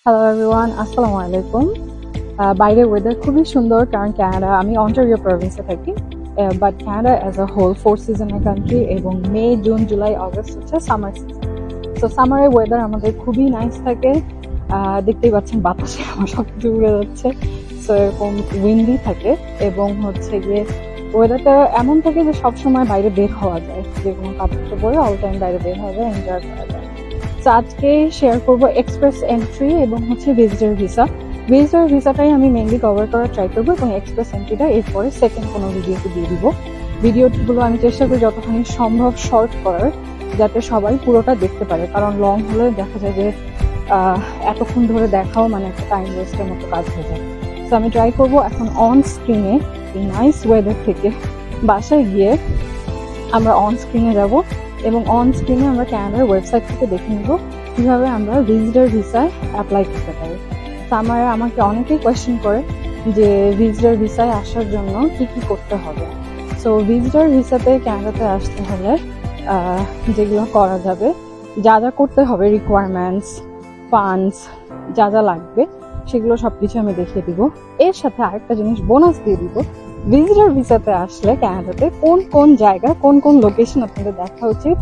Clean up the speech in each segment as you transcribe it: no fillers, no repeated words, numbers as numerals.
Hello everyone, আসসালামু আলাইকুম। বাইরের ওয়েদার খুবই সুন্দর কারণ কানাডা, আমি অন্টারিও প্রভিন্সে থাকি। But Canada as a whole 4 সিজনের কান্ট্রি এবং মে, জুন, জুলাই, অগস্ট হচ্ছে সামার সিজন। সো সামারের ওয়েদার আমাদের খুবই নাইস থাকে। দেখতেই পাচ্ছেন বাতাসে আমার সব কিছু উড়ে যাচ্ছে। সো এরকম উইন্ডি থাকে এবং হচ্ছে গিয়ে ওয়েদারটা এমন থাকে যে সবসময় বাইরে বের হওয়া যায়, যে কোনো কাপড় পরে অল টাইম বাইরে বের হওয়া যায়, এনজয় করা যায়। তো আজকে শেয়ার করবো এক্সপ্রেস এন্ট্রি এবং হচ্ছে ভিজিটর ভিসা। ভিজিটর ভিসাটাই আমি মেনলি কভার করার ট্রাই করবো এবং এক্সপ্রেস এন্ট্রিটা এরপরে সেকেন্ড কোনো ভিডিওতে দিয়ে দিব। ভিডিওগুলো আমি চেষ্টা করি যতখানি সম্ভব শর্ট করার, যাতে সবাই পুরোটা দেখতে পারে, কারণ লং হলে দেখা যায় যে এতক্ষণ ধরে দেখাও মানে একটা টাইম ওয়েস্টের মতো কাজ হয়ে যায়। তো আমি ট্রাই করবো এখন অন স্ক্রিনে এই নাইস ওয়েদার থেকে বাসায় গিয়ে আমরা অন স্ক্রিনে যাব এবং অন স্ক্রিনে আমরা ক্যানাডার ওয়েবসাইট থেকে দেখে নেব কীভাবে আমরা ভিজিটর ভিসায় অ্যাপ্লাই করতে পারি। তো আমাকে অনেকেই কোয়েশ্চেন করে যে ভিজিটর ভিসায় আসার জন্য কি কি করতে হবে। সো ভিজিটর ভিসাতে ক্যানাডাতে আসতে হলে যেগুলো করা যাবে, যা যা করতে হবে, রিকোয়ারমেন্টস, ফান্ডস, যা যা লাগবে সেগুলো সব কিছু আমি দেখিয়ে দিব। এর সাথে আরেকটা জিনিস বোনাস দিয়ে দিব, ভিজিটর ভিসাতে আসলে ক্যানাডাতে কোন কোন জায়গা, কোন কোন লোকেশন আপনাদের দেখা উচিত,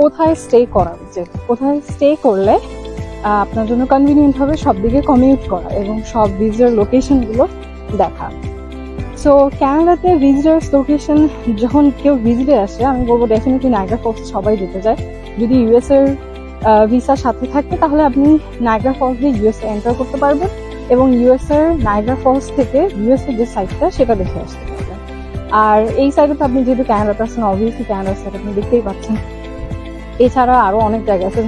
কোথায় স্টে করা উচিত, কোথায় স্টে করলে আপনার জন্য কনভিনিয়েন্ট হবে সব দিকে কমিউট করা এবং সব ভিজিটর লোকেশনগুলো দেখা। সো ক্যানাডাতে ভিজিটার্স লোকেশন যখন কেউ ভিজিটে আসে, আমি বলবো ডেফিনেটলি নায়াগ্রা ফলস সবাই যেতে চায়। যদি ইউএস এর ভিসার সাথে থাকে তাহলে আপনি নায়াগ্রা ফলস দিয়ে ইউএসএ এন্টার করতে পারবেন এবং ইউএস এর নায়াগ্রা ফলস থেকে ইউএস এর যে সাইটটা সেটা দেখে আসতে পারবেন। আর এই সাইডে তো আপনি যেহেতু ক্যানাডাতে আছেন, অবভিয়াসলি ক্যানাডার সাইড আপনি দেখতেই পাচ্ছেন। এছাড়া আরো অনেক জায়গা আছে,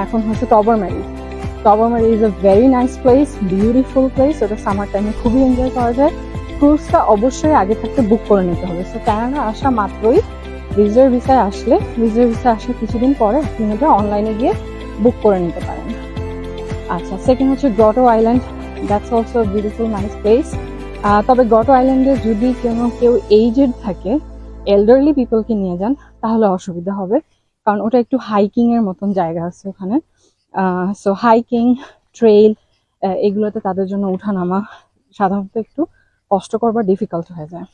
এখন হচ্ছে Tobermory. Tobermory is a very nice place, beautiful place. ওটা সামার টাইমে খুবই এনজয় করা যায়। ক্রুজটা অবশ্যই আগে থাকতে বুক করে নিতে হবে। সো ক্যানাডা আসা মাত্রই ভিজিটর ভিসায় আসলে, ভিজিটর ভিসা আসার কিছুদিন পরে আপনি এটা অনলাইনে গিয়ে বুক করে নিতে পারেন। আচ্ছা, সেকেন্ড হচ্ছে Grotto Island. That's also beautiful nice place. তবে গ্রটো আইল্যান্ডে যদি কেউ এইজেড থাকে, এল্ডারলি পিপলকে নিয়ে যান তাহলে অসুবিধা হবে, কারণ ওটা একটু হাইকিং এর মতন জায়গা আছে ওখানে। সো হাইকিং ট্রেইল এগুলোতে তাদের জন্য উঠানামা সাধারণত একটু কষ্টকর বা ডিফিকাল্ট হয়ে যায়।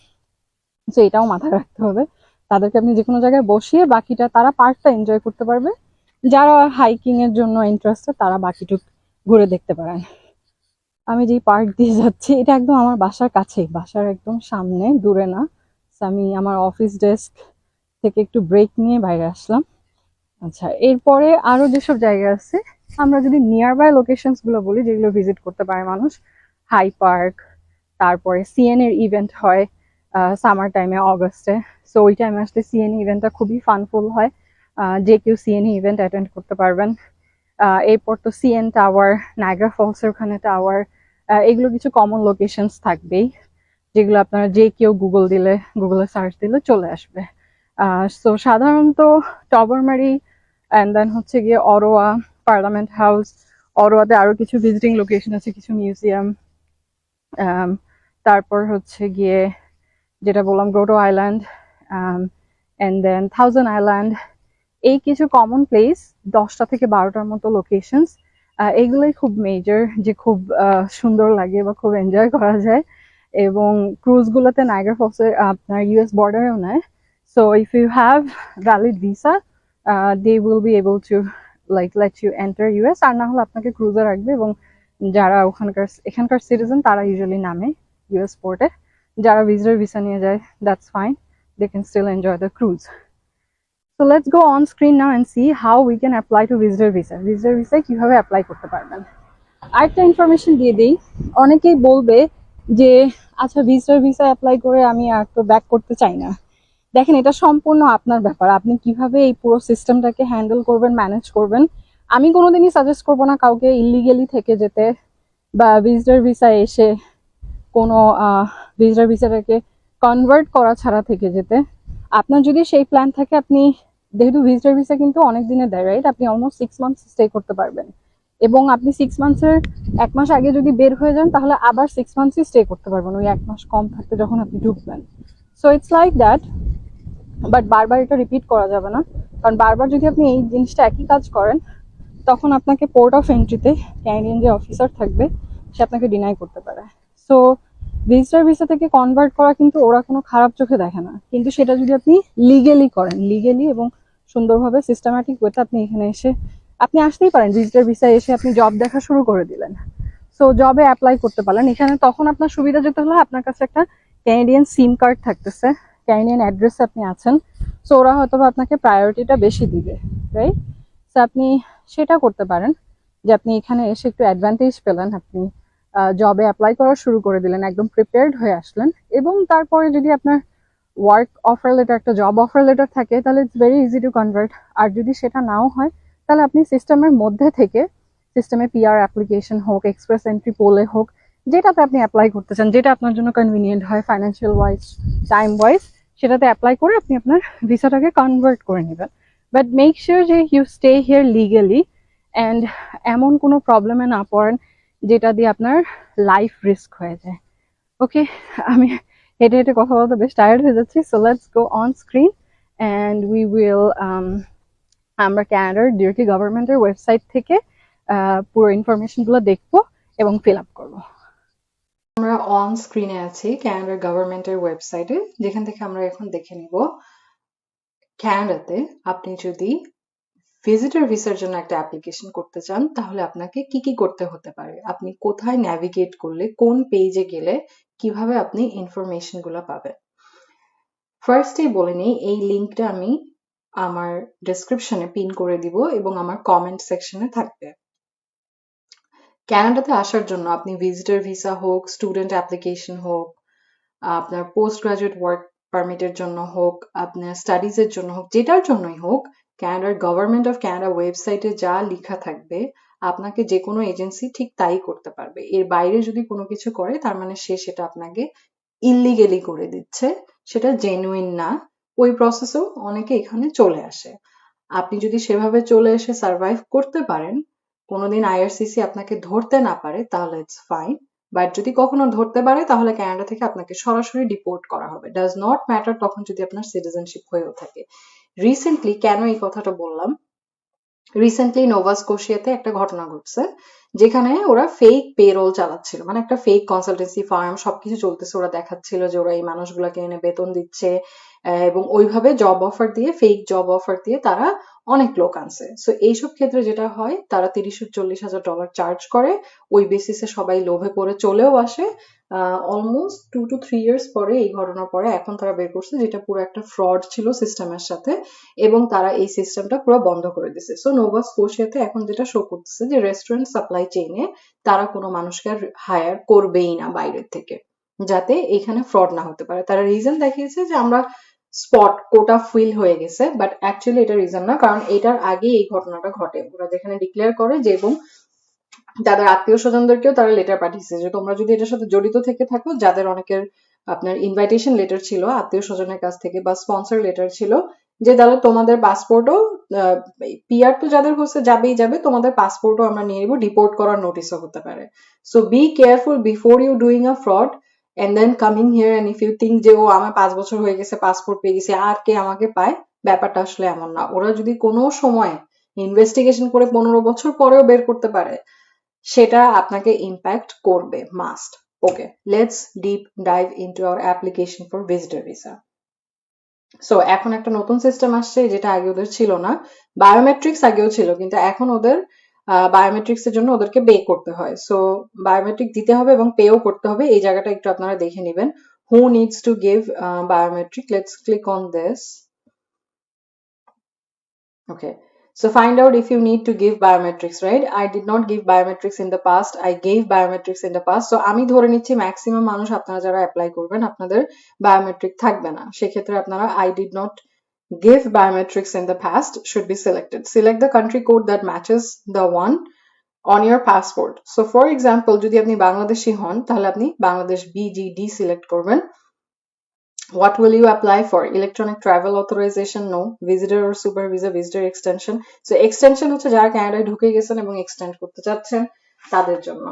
সো এটাও মাথায় রাখতে হবে। তাদেরকে আপনি যে কোনো জায়গায় বসিয়ে বাকিটা তারা পার্কটা এনজয় করতে পারবে, যারা হাইকিং এর জন্য ইন্টারেস্টেড তারা বাকিটুকু ঘুরে দেখতে পারেন। আমি যেই পার্ক দিয়ে যাচ্ছি এটা একদম আমার বাসার কাছেই, বাসার একদম সামনে, দূরে না। আমি আমার অফিস ডেস্ক থেকে একটু ব্রেক নিয়ে বাইরে আসলাম। আচ্ছা, এরপরে আরো যেসব জায়গা আছে, আমরা যদি নিয়ার বাই লোকেশনস গুলো বলি যেগুলো ভিজিট করতে পারে মানুষ, হাই পার্ক, তারপরে সিএন এর ইভেন্ট হয় সামার টাইমে অগস্টে। সো ওই টাইমে আসলে সিএনই ইভেন্টটা খুবই ফানফুল হয়, যে কেউ সিএনই ইভেন্ট অ্যাটেন্ড করতে পারবেন। এরপর তো সিএন টাওয়ার, নায়াগ্রা ফলসের ওখানে টাওয়ার, এগুলো কিছু কমন লোকেশনস থাকবেই, যেগুলো আপনারা যে কেউ গুগলে সার্চ দিলে চলে আসবে। সো সাধারণত টবারম্যারি অ্যান্ড দেন হচ্ছে গিয়ে অরোয়া, পার্লামেন্ট হাউস। অরোয়াতে আরো কিছু ভিজিটিং লোকেশন আছে, কিছু মিউজিয়াম। তারপর হচ্ছে গিয়ে যেটা বললাম Grotto Island, and then Thousand Island. এই কিছু কমন প্লেস, 10টা থেকে 12টার মতো লোকেশনস। এগুলোই খুব মেজর, যে খুব সুন্দর লাগে বা খুব এনজয় করা যায়। এবং ক্রুজগুলোতে নায়াগ্রা ফলসে আপনার ইউএস বর্ডারেও নেয়। So if you have valid visa they will be able to let you enter US, আর না হলে আপনাকে ক্রুজে রাখবে এবং যারা এখানকার সিটিজেন তারা ইউজুয়ালি নামে ইউএস পোর্টে। যারা ভিজিটর ভিসা নিয়ে যায়, that's fine, they can still enjoy the cruise. So let's go on screen now and see how we can apply to visitor visa. Visitor visa কিভাবে অ্যাপ্লাই করতে পারবেন। আরেকটা information দিয়ে দিই, অনেকেই বলবে যে আচ্ছা ভিজিটর ভিসা অ্যাপ্লাই করে আমি আর তো ব্যাক করতে চাই না। দেখেন, এটা সম্পূর্ণ আপনার ব্যাপার, আপনি কিভাবে এই পুরো সিস্টেমটাকে হ্যান্ডেল করবেন, ম্যানেজ করবেন। আমি কোনোদিনই সাজেস্ট করবো না কাউকে ইলিগেলি থেকে যেতে বা ভিজিটর ভিসা এসে কোনো ভিজিটর ভিসাটাকে কনভার্ট করা ছাড়া থেকে যেতে। আপনার যদি সেই প্ল্যান থাকে, আপনি যেহেতু ভিজিটর ভিসা কিন্তু অনেক দিনে দেয়, রাইট, আপনি অলমোস্ট 6 মান্থস স্টে করতে পারবেন এবং আপনি 6 মান্থসের 1 মাস আগে যদি বের হয়ে যান তাহলে আবার 6 মান্থসই স্টে করতে পারবেন, ওই 1 মাস কম থাকতে যখন আপনি ঢুকবেন। So it's like that, but বারবার এটা রিপিট করা যাবে না, কারণ বারবার যদি আপনি এই জিনিসটা একই কাজ করেন তখন আপনাকে পোর্ট অফ এন্ট্রিতে ক্যানাডিয়ান যে অফিসার থাকবে সে আপনাকে ডিনাই করতে পারে। সো ভিজিটর ভিসা থেকে কনভার্ট করা কিন্তু ওরা কোনো খারাপ চোখে দেখে না, কিন্তু সেটা যদি আপনি লিগেলি করেন, লিগেলি এবং সুন্দরভাবে সিস্টেম্যাটিক ওয়েতে আপনি এখানে এসে আপনি আসতেই পারেন ভিজিটর ভিসা এসে আপনি জব দেখা শুরু করে দিলেন, সো জবে অ্যাপ্লাই করতে পারলেন এখানে। তখন আপনার সুবিধা যেতে হলো আপনার কাছে একটা ক্যানাডিয়ান সিম কার্ড থাকতেছে, ক্যানাডিয়ান অ্যাড্রেসে আপনি আছেন, সো ওরা হয়তো আপনাকে প্রায়োরিটিটা বেশি দিবে, রাইট? সো আপনি সেটা করতে পারেন যে আপনি এখানে এসে একটু অ্যাডভান্টেজ পেলেন, আপনি জবে অ্যাপ্লাই করা শুরু করে দিলেন, একদম প্রিপেয়ার্ড হয়ে আসলেন, এবং তারপরে যদি আপনার ওয়ার্ক অফার লেটার, একটা জব অফার লেটার থাকে তাহলে it's very easy to convert. আর যদি সেটা নাও হয় তাহলে আপনি সিস্টেমের মধ্যে থেকে, সিস্টেমে পিআর অ্যাপ্লিকেশন হোক, এক্সপ্রেস এন্ট্রি পোলে হোক, যেটাতে আপনি অ্যাপ্লাই করতে চান, যেটা আপনার জন্য কনভিনিয়েন্ট হয় ফাইন্যান্সিয়াল ওয়াইজ, টাইম ওয়াইজ, সেটাতে অ্যাপ্লাই করে আপনি আপনার ভিসাটাকে কনভার্ট করে নেবেন। বাট মেক শিওর যে you stay here legally and এমন কোনো প্রবলেমে না পড়েন যেটা দিয়ে আপনার লাইফ রিস্ক হয়ে যায়। ওকে, আমি হেঁটে হেঁটে কথা বলতে বেশ টায়ার্ড হয়ে যাচ্ছি, so let's go on screen and we will আমরা ক্যানাডার ডিরেক্টলি গভর্নমেন্টের ওয়েবসাইট থেকে পুরো ইনফরমেশনগুলো দেখবো এবং ফিল আপ করবো। আমরা অন স্ক্রিনে আছি ক্যানাডার গভর্নমেন্টের ওয়েবসাইটে, যেখান থেকে আমরা এখন দেখে নিব ক্যানাডাতে আপনি যদি ভিজিটর ভিসার জন্য একটা অ্যাপ্লিকেশন করতে চান তাহলে আপনাকে কি কি করতে হতে পারে, আপনি কোথায় ন্যাভিগেট করলে, কোন পেজে গেলে কিভাবে আপনি ইনফরমেশনগুলো পাবেন। ফার্স্টেই বলে নিই, এই লিঙ্কটা আমি আমার ডেসক্রিপশনে পিন করে দিব এবং আমার কমেন্ট সেকশনে থাকবে। ক্যানাডাতে আসার জন্য আপনি ভিজিটর ভিসা হোক, স্টুডেন্ট অ্যাপ্লিকেশন হোক, আপনার পোস্ট গ্রাজুয়েট ওয়ার্ক পারমিটের জন্য হোক, আপনার স্টাডিজের জন্য হোক, যেটার জন্যই হোক, ক্যানাডার গভর্নমেন্ট অফ ক্যানাডা ওয়েবসাইটে যা লেখা থাকবে আপনাকে যে কোনো এজেন্সি ঠিক তাই করতে পারবে। এর বাইরে যদি কোনো কিছু করে তার মানে সে সেটা আপনাকে ইললিগেলি করে দিচ্ছে, সেটা জেনুইন না। ওই প্রসেসেও অনেকে এখানে চলে আসে। আপনি যদি সেভাবে চলে এসে সার্ভাইভ করতে পারেন, কোনোদিন আইআরসিসি আপনাকে ধরতে না পারে, তাহলে ইটস ফাইন। বাট যদি কখনো ধরতে পারে তাহলে ক্যানাডা থেকে আপনাকে সরাসরি ডিপোর্ট করা হবে। ডাজ নট ম্যাটার তখন যদি আপনার সিটিজেনশিপ হয়েও থাকে। রিসেন্টলি কেন এই কথাটা বললাম, রিসেন্টলি নোভা স্কোশিয়াতে একটা ঘটনা ঘটছে যেখানে ওরা ফেক পেরোল চালাচ্ছিল, মানে একটা ফেক কনসালটেন্সি ফার্ম, সবকিছু চলতেছে, ওরা দেখাচ্ছিল যে ওরা এই মানুষগুলোকে এনে বেতন দিচ্ছে এবং ওইভাবে জব অফার দিয়ে, ফেক জব অফার দিয়ে তারা অনেক লোক আনছে। সো এইসব ক্ষেত্রে যেটা হয়, তারা $30,000-40,000 চার্জ করে, ওই বেসিসে সবাই লোভে পড়ে চলেও আসে। অলমোস্ট 2 to 3 ইয়ার্স পরে, এই ঘটনার পরে এখন তারা বের করছে যেটা পুরো একটা ফ্রড ছিল সিস্টেমের সাথে, এবং তারা এই সিস্টেমটা পুরো বন্ধ করে দিছে। সো নোভা স্কোশিয়াতে এখন যেটা শো করতেছে যে রেস্টুরেন্ট সাপ্লাই চেইনে তারা কোনো মানুষকে আর হায়ার করবেই না বাইরের থেকে, যাতে এখানে ফ্রড না হতে পারে। তারা রিজন দেখিয়েছে যে আমরা স্পট কোটা ফিল হয়ে গেছে, বাট অ্যাকচুয়ালি এটা রিজন না, কারণ এটার আগে এই ঘটনাটা ঘটে। ওরা যেখানে ডিক্লেয়ার করে যে, এবং তাদের আত্মীয় স্বজনদেরকেও তারা লেটার পাঠিয়েছে যে তোমরা যদি এটার সাথে জড়িত থেকে থাকো, যাদের অনেকের আপনার ইনভাইটেশন লেটার ছিল আত্মীয় স্বজনের কাছ থেকে বা স্পন্সর লেটার ছিল, যে তাহলে তোমাদের পাসপোর্টও, পিআর তো যাদের হচ্ছে যাবেই যাবে, তোমাদের পাসপোর্টও আমরা নিয়ে নিব, ডিপোর্ট করার নোটিশও হতে পারে। So be careful before you doing a fraud and then coming here, and if you think যে ও আমার 5 বছর হয়ে গেছে, পাসপোর্ট পেয়ে গেছে, আর কে আমাকে পায়, ব্যাপারটা আসলে এমন না। ওরা যদি কোনো সময় ইনভেস্টিগেশন করে 15 বছর পরেও বের করতে পারে, সেটা আপনাকে ইম্প্যাক্ট করবে must. Okay, let's deep dive into hour application for visitor visa. So এখন একটা নতুন সিস্টেম আসছে যেটা আগে ওদের ছিল না। বায়োমেট্রিক্স আগেও ছিল, কিন্তু এখন ওদের বায়োমেট্রিক্স এর জন্য ওদেরকে পে করতে হয়। সো বায়োমেট্রিক দিতে হবে এবং পেও করতে হবে। এই জায়গাটা একটু আপনারা দেখে নেবেন, who needs to give biometric. Let's click on this. Okay, so find out if you need to give biometrics, right? I did not give biometrics in the past. I gave biometrics in the past. So আমি ধরে নিচ্ছি maximum মানুষ আপনারা যারা apply করবেন আপনাদের biometric থাকবে না। সেক্ষেত্রে আপনারা I did not give biometrics in the past should be selected. Select the country code that matches the one on your passport. So for example, যদি আপনি বাংলাদেশি হন তাহলে আপনি বাংলাদেশ BGD সিলেক্ট করবেন। What will you apply for? Electronic travel authorization? No. Visitor or super visa, visitor extension. So extension হচ্ছে যারা কানাডায় ঢুকে গেছেন এবং এক্সটেন্ড করতে চাচ্ছেন তাদের জন্য।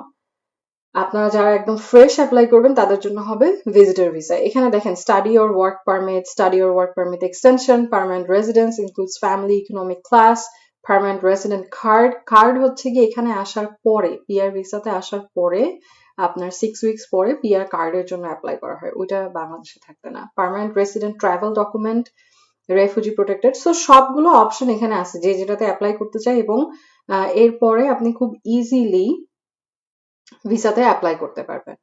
আপনারা যারা একদম ফ্রেশ অ্যাপ্লাই করবেন তাদের জন্য হবে ভিজিটর ভিসা। এখানে দেখেন study or work permit, study or work permit extension, permanent residence, includes family, economic class, permanent resident card হচ্ছে কি এখানে আসার পরে, পিআর ভিসাতে আসার পরে আপনার 6 উইকস পরে পিআর কার্ডের জন্য অ্যাপ্লাই করা হয়, ওইটা বাংলাদেশে থাকতে না। Permanent resident travel document, refugee protected, so সবগুলো অপশন এখানে আছে যে যেটাতে অ্যাপ্লাই করতে চাই, এবং এরপরে আপনি খুব ইজিলি ভিসাতে অ্যাপ্লাই করতে পারবেন।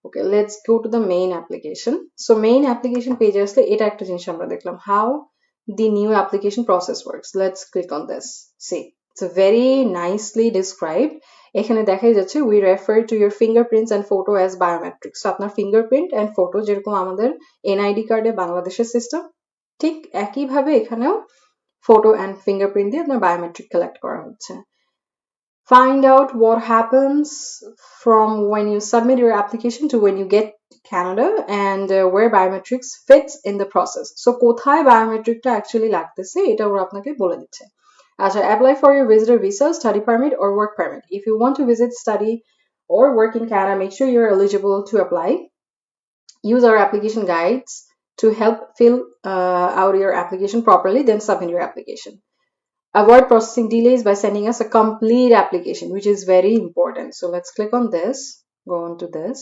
Okay, let's go to the main application. So main application পেজে আসলে এটা একটা জিনিস আমরা দেখলাম, how the new application process works. Let's click on this. See, it's very nicely described. এখানে দেখাই যাচ্ছে we refer to your fingerprints and photo as biometrics. So আপনার fingerprint and photo যেরকম আমাদের এনআইডি কার্ডে বাংলাদেশের সিস্টেম, ঠিক একইভাবে এখানেও ফটো অ্যান্ড ফিঙ্গারপ্রিন্ট দিয়ে আপনার বায়োমেট্রিক কালেক্ট করা হচ্ছে। Find out what happens from when you submit your application to when you get Canada and where biometrics fits in the process. So কোথায় বায়োমেট্রিকটা অ্যাকচুয়ালি লাগতেছে এটা ওরা আপনাকে বলে দিচ্ছে। আচ্ছা, apply for your visitor visa, study permit or work permit. If you want to visit, study or work in Canada, make sure you're eligible to apply. Use our application guides to help fill out your application properly, then submit your application. Avoid processing delays by sending us a complete application, which is very important. So let's click on this, go on to this.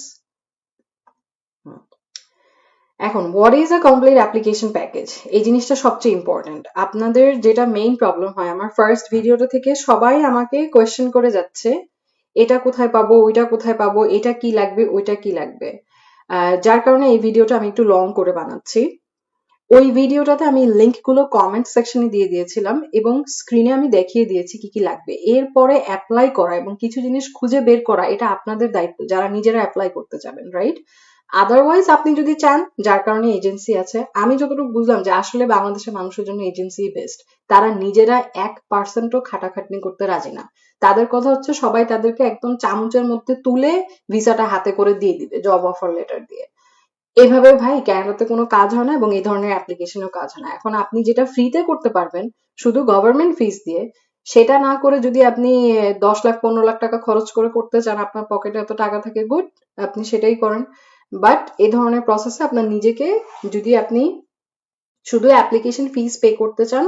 এখন what is a complete application package? এই জিনিসটা সবচেয়ে important. আপনাদের যেটা main problem হয়, আমার first ভিডিওটা থেকে সবাই আমাকে কোয়েশ্চেন করে যাচ্ছে, এটা কোথায় পাবো, ওইটা কোথায় পাবো, এটা কি লাগবে, ওইটা কি লাগবে, যার কারণে এই ভিডিওটা আমি একটু লং করে বানাচ্ছি। ওই ভিডিওটাতে আমি লিঙ্কগুলো কমেন্ট সেকশনে দিয়ে দিয়েছিলাম এবং স্ক্রিনে আমি দেখিয়ে দিয়েছি কি কি লাগবে। এরপরে অ্যাপ্লাই করা এবং কিছু জিনিস খুঁজে বের করা এটা আপনাদের দায়িত্ব, যারা নিজেরা অ্যাপ্লাই করতে যাবেন, রাইট? আদারওয়াইজ আপনি যদি চান, যার কারণে এজেন্সি আছে, আমি যতটুকু বুঝলাম যে আসলে বাংলাদেশের মানুষের জন্য এজেন্সি বেস্ট। তারা নিজেরা 1%ও খাটাখাটনি করতে রাজি না। তাদের কথা হচ্ছে সবাই তাদেরকে একদম চামচের মধ্যে তুলে ভিসাটা হাতে করে দিয়ে দিবে, জব অফার লেটার দিয়ে। এভাবে ভাই ক্যানাডাতে কোনো কাজ হয় না এবং এই ধরনের অ্যাপ্লিকেশনেও কাজ হয় না। এখন আপনি যেটা ফ্রিতে করতে পারবেন শুধু গভর্নমেন্ট ফিস দিয়ে, সেটা না করে যদি আপনি 10 লাখ 15 লাখ টাকা খরচ করে করতে চান, আপনার পকেটে এত টাকা থাকে, গুড, আপনি সেটাই করেন। বাট এই ধরনের প্রসেসে আপনার নিজেকে, যদি আপনি শুধু অ্যাপ্লিকেশন ফিস পে করতে চান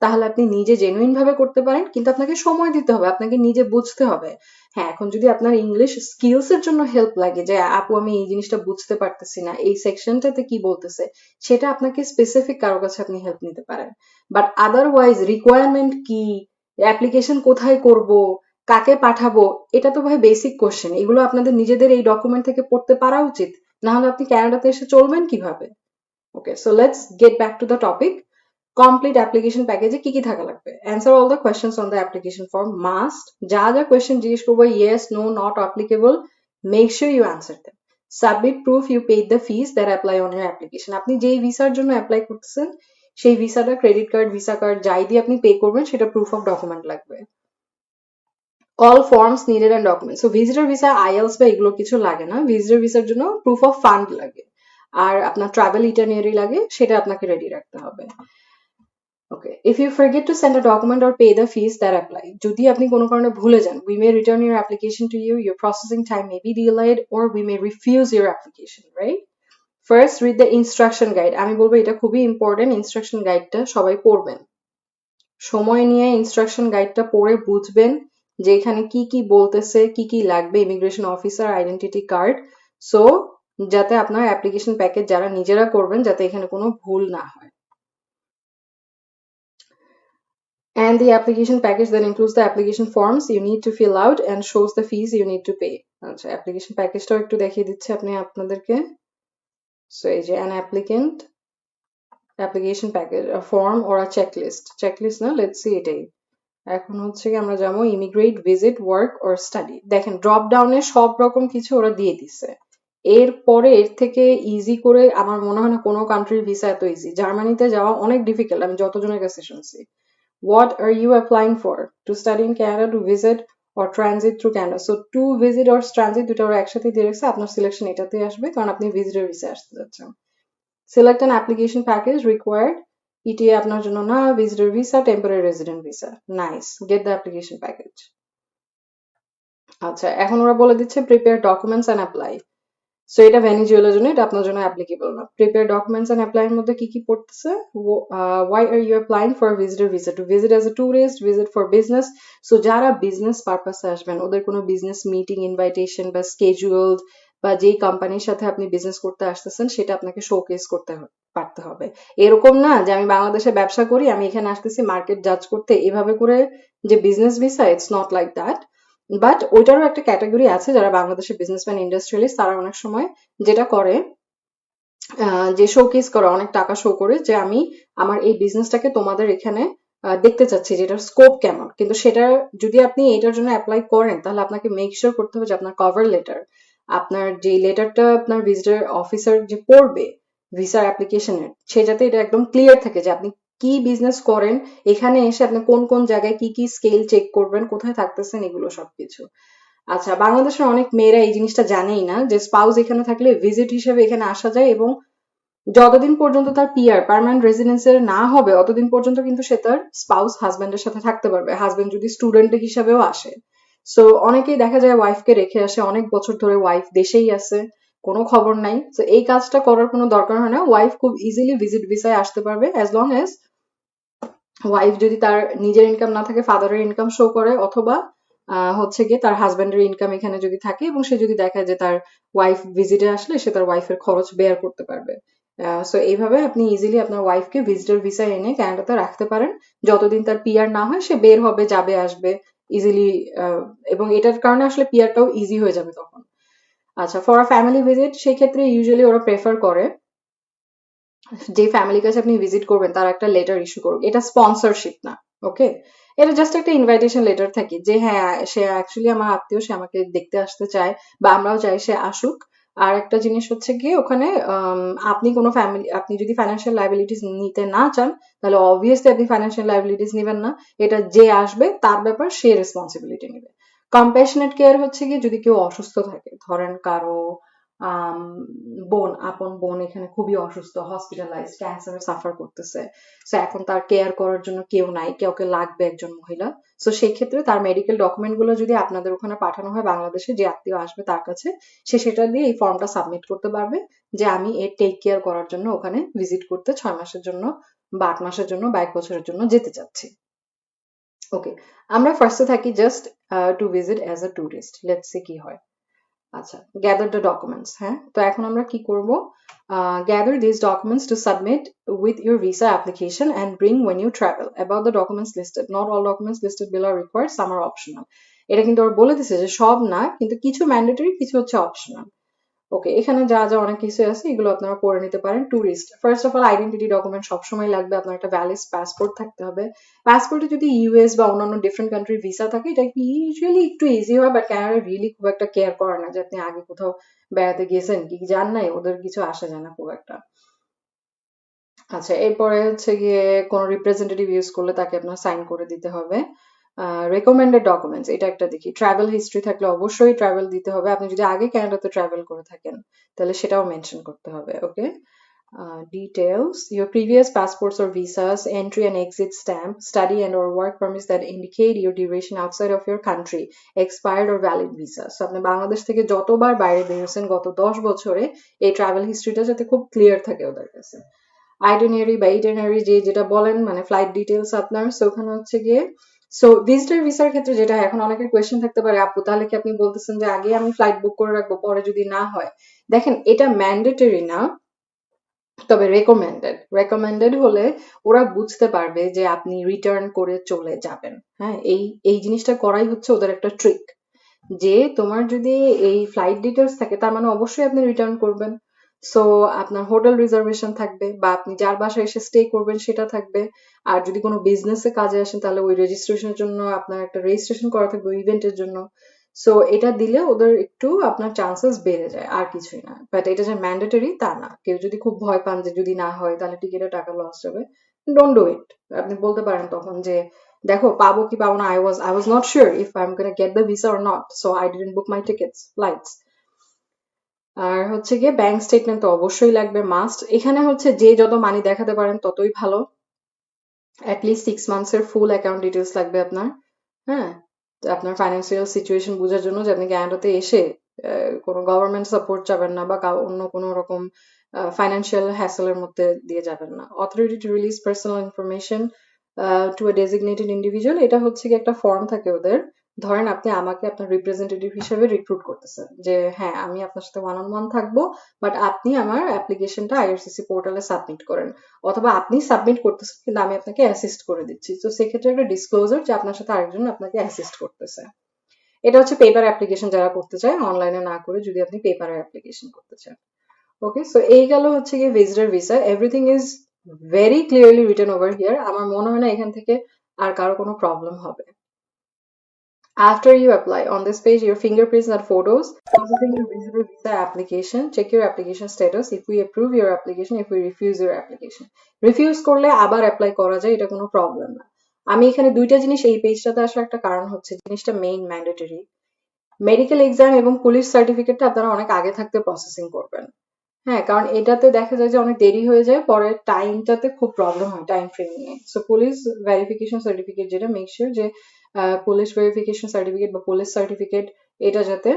তাহলে আপনি নিজে জেনুইন ভাবে করতে পারেন, কিন্তু আপনাকে সময় দিতে হবে, আপনাকে নিজে বুঝতে হবে। হ্যাঁ, এখন যদি আপনার ইংলিশ স্কিলস এর জন্য হেল্প লাগে, যে আপু আমি এই জিনিসটা বুঝতে পারতেছি না, এই সেকশনটাতে কি বলতেছে, সেটা আপনাকে স্পেসিফিক কারো কাছে আপনি হেল্প নিতে পারেন। বাট আদারওয়াইজ রিকোয়ারমেন্ট কি, অ্যাপ্লিকেশন কোথায় করব, কাকে পাঠাবো, এটা তো ভাই বেসিক কোশ্চেন। এগুলো আপনাদের নিজেদের এই ডকুমেন্ট থেকে পড়তে পারা উচিত, না হলে আপনি ক্যানাডাতে এসে চলবেন কিভাবে? Okay, so let's get back to the topic. Complete application package কি কি থাকা লাগবে? Answer all the questions on the application form. Must. যা যা question জিজ্ঞেস করবো, yes, no, not applicable, make sure you answer them. Submit proof you paid the fees that apply on your application. আপনি যেই ভিসার জন্য অ্যাপ্লাই করতেছেন সেই ভিসাটা, ক্রেডিট কার্ড, ভিসা কার্ড যাই দিয়ে আপনি পে করবেন সেটা প্রুফ অফ ডকুমেন্ট লাগবে। All forms needed and documents. So visitor visa, IELTS বা এগুলো কিছু লাগে না। ভিজিটর ভিসার জন্য প্রুফ অফ ফান্ড লাগে, আর আপনার ট্রাভেল ইটারনারি লাগে, সেটা আপনাকে রেডি রাখতে হবে। Okay, if you forget to send a document or pay the fees that apply, যদি আপনি কোনো কারণে ভুলে যান, we may return your application to you, your processing time may be delayed, or we may refuse your application, right? First, read the instruction guide. আমি বলবো এটা খুবই ইম্পর্টেন্ট, ইনস্ট্রাকশন গাইডটা সবাই পড়বেন। সময় নিয়ে ইনস্ট্রাকশন গাইডটা পড়ে বুঝবেন যে এখানে কি কি বলতেছে, কি কি লাগবে, immigration officer, identity card, so যাতে আপনার অ্যাপ্লিকেশন প্যাকেজ যারা নিজেরা করবেন যাতে এখানে কোনো ভুল না হয়। And the application package that includes the application forms you need to fill out and shows the fees you need to pay. আচ্ছা, অ্যাপ্লিকেশন প্যাকেজটাও একটু দেখিয়ে দিচ্ছি আপনাদেরকে। সো এই যে an applicant application package, a form or a checklist না, let's see এটাই। এখন হচ্ছে কি আমরা যাবো immigrate, visit, work or study. দেখেন ড্রপ ডাউনে সব রকম কিছু ওরা দিয়ে দিচ্ছে। এরপরে এর থেকে ইজি করে আমার মনে হয় না কোনো কান্ট্রির ভিসা এত ইজি। জার্মানিতে যাওয়া অনেক ডিফিকাল্ট, আমি যতজনের কাছে শুনছি। What are you applying for? To study in Canada, to visit or transit through Canada? So to visit or transit দুটো ওরা একসাথে দিয়ে রাখছে, আপনার সিলেকশন এটাতেই আসবে কারণ আপনি ভিজিটর ভিসা আসতে যাচ্ছেন। Select an application package required. ETA আপনার জন্য না, visitor visa, temporary resident visa. Nice, get the application package. আচ্ছা, এখন ওরা বলে দিচ্ছে prepare documents and apply. So এটা ভেনিজুয়েলার জন্য, এটা আপনার জন্য অ্যাপ্লিকেবল না। প্রিপেয়ার ডকুমেন্টস এন্ড অ্যাপ্লাই এর মধ্যে কি কি পড়তেছে? Why are you applying for visitor visa? To visit as a tourist, visit for business. So যারা বিজনেস পারপাসে আসবেন, ওদের কোনো বিজনেস মিটিং ইনভাইটেশন বা স্কেজুলড বা যেই কোম্পানির সাথে আপনি বিজনেস করতে আসতেছেন সেটা আপনাকে শোকেস করতে পারতে হবে। এরকম না যে আমি বাংলাদেশে ব্যবসা করি, আমি এখানে আসতেছি মার্কেট জাজ করতে, এভাবে করে যে business visa, it's not like that. But ওইটারও একটা ক্যাটাগরি আছে, যারা বাংলাদেশের বিজনেসম্যান ইন্ডাস্ট্রিয়ালিস্ট, তারা অনেক সময় যেটা করে, যে শোকেস করে, অনেক টাকা শো করে যে আমি আমার এই বিজনেসটাকে তোমাদের এখানে দেখতে চাচ্ছি, যেটার স্কোপ কেমন। কিন্তু সেটা যদি আপনি এটার জন্য অ্যাপ্লাই করেন, তাহলে আপনাকে মেক শিওর করতে হবে যে আপনার কভার লেটার, আপনার যে লেটারটা আপনার ভিজিটর অফিসার যে পড়বে ভিসার অ্যাপ্লিকেশনের, সে যাতে এটা একদম ক্লিয়ার থাকে যে আপনি কি বিজনেস করেন, এখানে এসে আপনি কোন কোন জায়গায় কি কি স্কেল চেক করবেন, কোথায় থাকতেছেন, এগুলো সবকিছু। আচ্ছা, বাংলাদেশের অনেক মেয়েরা এই জিনিসটা জানেই না যে স্পাউস এখানে থাকলে ভিজিট হিসেবে এখানে আসা যায়, এবং যতদিন পর্যন্ত তার পিআর পার্মানেন্ট রেসিডেন্সিয়াল না হবে অতদিন পর্যন্ত কিন্তু সে তার স্পাউস হাজবেন্ডের সাথে থাকতে পারবে, হাজবেন্ড যদি স্টুডেন্ট হিসাবেও আসে। সো অনেকেই দেখা যায় ওয়াইফকে রেখে আসে, অনেক বছর ধরে ওয়াইফ দেশেই আছে, কোনো খবর নাই। তো এই কাজটা করার কোনো দরকার হয় না, ওয়াইফ খুব ইজিলি ভিজিট ভিসায় আসতে পারবে, অ্যাজ লং অ্যাজ ওয়াইফ যদি তার নিজের ইনকাম না থাকে, ফাদারের ইনকাম শো করে, অথবা হচ্ছে গিয়ে তার হাজবেন্ডের ইনকাম এখানে যদি থাকে, এবং সে যদি দেখায় যে তার ওয়াইফ ভিজিটে আসলে সে তার ওয়াইফের খরচ বেয়ার করতে পারবে। সো এইভাবে আপনি ইজিলি আপনার ওয়াইফকে ভিজিটর ভিসা এনে ক্যানাডাতে রাখতে পারেন, যতদিন তার পিআর না হয়, সে বের হবে, যাবে, আসবে ইজিলি। এবং এটার কারণে আসলে পিআরটাও ইজি হয়ে যাবে তখন। আচ্ছা, ফর আ ফ্যামিলি ভিজিট, সেই ক্ষেত্রে ইউজুয়ালি ওরা প্রেফার করে যে ফ্যামিলির কাছে আপনি ভিজিট করবেন তার একটা লেটার ইস্যু করুক। এটা স্পন্সরশিপ না, ওকে? এটা জাস্ট একটা ইনভাইটেশন লেটার থাকে যে হ্যাঁ, সে অ্যাকচুয়ালি আমার আত্মীয়, সে আমাকে দেখতে আসতে চায়, বা আমরাও চাই সে আসুক। আর একটা জিনিস হচ্ছে গিয়ে ওখানে আপনি কোনো ফ্যামিলি, আপনি যদি ফাইন্যান্সিয়াল লাইবিলিটিস নিতে না চান, তাহলে অবভিয়াসলি আপনি ফাইন্যান্সিয়াল লাইবিলিটিস নেবেন না। এটা যে আসবে তার ব্যাপার, সে রেসপন্সিবিলিটি নেবে। কম্প্যাশনেট কেয়ার হচ্ছে গিয়ে যদি কেউ অসুস্থ থাকে, ধরেন কারো আম বোন, আপন বোন এখানে খুবই অসুস্থ, হসপিটালাইজড, ক্যান্সারে সাফার করতেছে, সো এখন তার কেয়ার করার জন্য কেউ নাই, কাউকে লাগবে একজন মহিলা। সো সেই ক্ষেত্রে তার মেডিকেল ডকুমেন্ট গুলো যদি আপনাদের ওখানে পাঠানো হয় বাংলাদেশে, যে আত্মীয় আসবে তার কাছে, সে সেটা দিয়ে এই ফর্মটা সাবমিট করতে পারবে যে আমি এর টেক কেয়ার করার জন্য ওখানে ভিজিট করতে 6 মাসের জন্য বা 8 মাসের জন্য বা 1 বছরের জন্য যেতে চাচ্ছি। ওকে, আমরা ফার্স্টে থাকি just two visit as a tourist, let's see কি হয়। আচ্ছা, গ্যাদার দ্য ডকুমেন্টস। হ্যাঁ, তো এখন আমরা কি করব? Gather this documents to submit with your visa application and bring when you travel. About the documents listed, not all documents listed below are required, some are optional. এটা কিন্তু ওরা বলে দিছে যে সব না, কিন্তু কিছু ম্যান্ডেটরি, কিছু হচ্ছে অপশনাল। ওকে, এখানে যা যা অনেক কিছু আছে এগুলো আপনারা পড়ে নিতে পারেন। Tourist, first of all identity document সবসময় লাগবে, আপনার একটা ভ্যালিড পাসপোর্ট থাকতে হবে। পাসপোর্টে যদি ইউএস বা অন্যান্য ডিফারেন্ট কান্ট্রির ভিসা থাকে, এটা ইউজুয়ালি একটু ইজি হয়, বাট ক্যানাডা রিয়েলি খুব একটা কেয়ার করে না যে আপনি আগে কোথাও বেড়াতে গেছেন কি যান নাই, ওদের কিছু আসে যায় না খুব একটা। আচ্ছা, এরপরে হচ্ছে গিয়ে কোনো রিপ্রেজেন্টেটিভ ইউজ করলে তাকে আপনার সাইন করে দিতে হবে। রেকমেন্ডেড ডকুমেন্টস, এটা একটা দেখি। ট্রাভেল হিস্ট্রি থাকলে অবশ্যই ট্রাভেল দিতে হবে, আপনি যদি আগে ক্যানাডাতে ট্রাভেল করে থাকেন তাহলে সেটাও মেনশন করতে হবে। ওকে, details, your previous passports or visas, entry and exit stamp, study and or work permits that indicate your duration outside of your country, expired or valid visa. So আপনি বাংলাদেশ থেকে যতবার বাইরে বেরিয়েছেন গত 10 বছরে, এই ট্রাভেল হিস্ট্রিটা যাতে খুব ক্লিয়ার থাকে ওদের কাছে। আইটিনারি বা ইটিনারি যেটা বলেন, মানে ফ্লাইট ডিটেলস আপনার। সো ওখানে হচ্ছে গিয়ে, সো ভিজিটর ভিসার ক্ষেত্রে যেটা এখন অনেকের কোয়েশ্চেন থাকতে পারে, আপু তাহলে কি আপনি বলতেছেন যে আগে আমি ফ্লাইট বুক করে রাখবো, পরে যদি না হয়? দেখেন, এটা ম্যান্ডেটরি না, তবে রেকমেন্ডেড হলে ওরা বুঝতে পারবে যে আপনি রিটার্ন করে চলে যাবেন। হ্যাঁ, এই এই জিনিসটা করাই হচ্ছে ওদের একটা ট্রিক, যে তোমার যদি এই ফ্লাইট ডিটেলস থাকে তার মানে অবশ্যই আপনি রিটার্ন করবেন। সো আপনার হোটেল রিজার্ভেশন থাকবে, বা আপনি যার বাসায় এসে স্টে করবেন সেটা থাকবে। আর যদি কোনো বিজনেসে কাজে আসেন তাহলে ওই রেজিস্ট্রেশনের জন্য আপনার একটা রেজিস্ট্রেশন করা থাকবে ওই ইভেন্টের জন্য। সো এটা দিলে ওদের একটু আপনার চান্সেস বেড়ে যায়, আর কিছুই না। বাট এটা যে ম্যান্ডেটরি তা না। কেউ যদি খুব ভয় পান যে যদি না হয় তাহলে টিকিটের টাকা লস যাবে, ডোন্ট ডু ইট। আপনি বলতে পারেন তখন যে দেখো পাবো কি পাবো না, I was not sure if I'm gonna get the visa or not, so I didn't book my tickets, flights. আর হচ্ছে গিয়ে ব্যাংক স্টেটমেন্ট তো অবশ্যই লাগবে, মাস্ট। এখানে হচ্ছে যে যত মানি দেখাতে পারেন ততই ভালো। অ্যাটলিস্ট 6 মান্থস এর ফুল অ্যাকাউন্ট ডিটেলস লাগবে আপনার। হ্যাঁ, তো আপনার ফাইন্যান্সিয়াল সিচুয়েশন বোঝার জন্য যে আপনি ক্যানাডাতে এসে কোনো গভর্নমেন্ট সাপোর্ট চাবেন না বা অন্য কোনো রকম ফাইন্যান্সিয়াল হ্যাসেলের মধ্যে দিয়ে যাবেন না। Authority to release personal information to A designated individual, এটা হচ্ছে কি একটা ফর্ম থাকে ওদের। ধরেন আপনি আমাকে আপনার রিপ্রেজেন্টেটিভ হিসেবে রিক্রুট করতেছেন যে হ্যাঁ আমি আপনার সাথে ওয়ান অন ওয়ান থাকবো, বাট আপনি আমার অ্যাপ্লিকেশনটা আইআরসিসি পোর্টালে সাবমিট করেন, অথবা আপনি সাবমিট করতেছেন কিন্তু আমি আপনাকে অ্যাসিস্ট করে দিচ্ছি। তো সেক্ষেত্রে একটা ডিসক্লোজার যে আপনার সাথে আরেকজন আপনাকে অ্যাসিস্ট করতেছে। এটা হচ্ছে পেপার অ্যাপ্লিকেশন যারা করতে চায়, অনলাইনে না করে যদি আপনি পেপারের অ্যাপ্লিকেশন করতে চান। ওকে, সো এই গেল হচ্ছে গিয়ে visitor visa. Everything is very clearly written over here. আমার মনে হয় না এখান থেকে আর কারো কোনো প্রবলেম হবে। After you apply, on this page, your fingerprints and photos, processing your visitor visa application, check your application status, if we approve your application, if we refuse your application. Refuse করলে আবার apply করা যায়, এটা কোনো problem না। আমি এখানে দুইটা জিনিস এই পেজটাতে আসার একটা কারণ হচ্ছে জিনিসটা মেইন ম্যান্ডেটরি। মেডিকেল এক্সাম এবং পুলিশ সার্টিফিকেটটা আপনারা অনেক আগে থাকতে প্রসেসিং করবেন। হ্যাঁ, কারণ এটাতে দেখা যায় যে অনেক দেরি হয়ে যায়, পরে টাইমটাতে খুব প্রবলেম হয় টাইম ফ্রেম নিয়ে। সো পুলিশ ভেরিফিকেশন সার্টিফিকেট যেটা, মেক শিওর যে পুলিশ ভেরিফিকেশন সার্টিফিকেট বা পুলিশ সার্টিফিকেট এটা যাতে